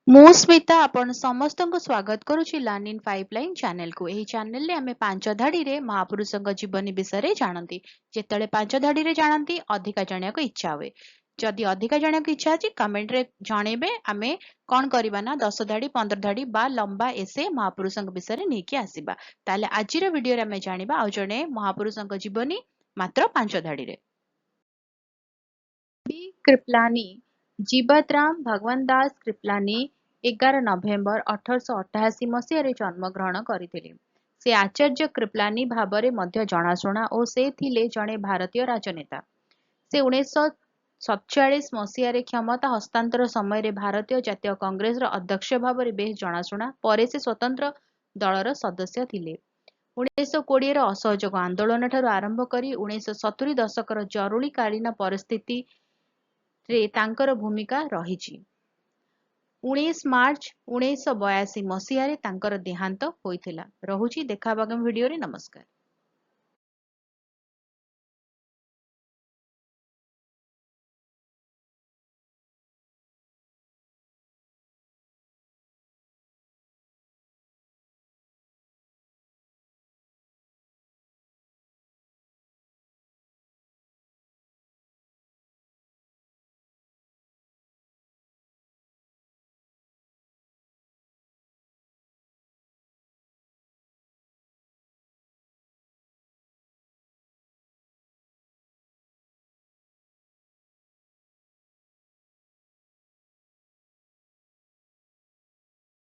ମୁଁ ସ୍ମିତା ଆପଣ ସମସ୍ତଙ୍କୁ ସ୍ୱାଗତ କରୁଛି ଲର୍ନ ଇନ୍ ପାଇପଲାଇନ୍ ଚ୍ୟାନେଲକୁ। ଏହି ଚ୍ୟାନେଲରେ ଆମେ ପାଞ୍ଚ ଧାଡ଼ିରେ ମହାପୁରୁଷଙ୍କ ଜୀବନୀ ବିଷୟରେ ଜାଣନ୍ତି। ଯେତେବେଳେ ପାଞ୍ଚ ଧାଡ଼ିରେ ଜାଣନ୍ତି ଅଧିକା ଜାଣିବାକୁ ଇଚ୍ଛା ହୁଏ। ଯଦି ଅଧିକା ଜାଣିବାକୁ ଇଚ୍ଛା ଅଛି କମେଣ୍ଟରେ ଜଣେଇବେ। ଆମେ କ'ଣ କରିବା ନା 10 ଧାଡ଼ି 15 ଧାଡ଼ି ବା ଲମ୍ବା ଏସେ ମହାପୁରୁଷଙ୍କ ବିଷୟରେ ନେଇକି ଆସିବା। ତାହେଲେ ଆଜିର ଭିଡ଼ିଓରେ ଆମେ ଜାଣିବା ଆଉ ଜଣେ ମହାପୁରୁଷଙ୍କ ଜୀବନୀ ମାତ୍ର 5 ଧାଡ଼ିରେ। कृपलानी जीवतराम भगवान दास कृपलानी 11 ନଭେମ୍ବର 1888 ମସିହାରେ ଜନ୍ମଗ୍ରହଣ କରିଥିଲେ। ସେ ଆଚାର୍ଯ୍ୟ कृपलानी ଭାବରେ ମଧ୍ୟ ଜଣାଶୁଣା ଓ ସେ ଥିଲେ ଜଣେ ଭାରତୀୟ ରାଜନେତା। ସେ 1947 ମସିହାରେ କ୍ଷମତା ହସ୍ତାନ୍ତର ସମୟରେ ଭାରତୀୟ ଜାତୀୟ କଂଗ୍ରେସର ଅଧ୍ୟକ୍ଷ ଭାବରେ ବେଶ୍ ଜଣାଶୁଣା। ପରେ ସେ ସ୍ୱତନ୍ତ୍ର ଦଳର ସଦସ୍ୟ ଥିଲେ। 1920ର ଅସହଯୋଗ ଆନ୍ଦୋଳନ ଠାରୁ ଆରମ୍ଭ କରି 1970 ଦଶକର ଜରୁରୀକାଳୀନ ପରିସ୍ଥିତିରେ ତାଙ୍କର ଭୂମିକା ରହିଛି। 19 ମାର୍ଚ୍ଚ 1982 ମସିହାରେ ତାଙ୍କର ଦେହାନ୍ତ ହୋଇଥିଲା। ରହୁଛି ଦେଖା ହେବା ଆଗାମୀ ଭିଡ଼ିଓରେ। ନମସ୍କାର।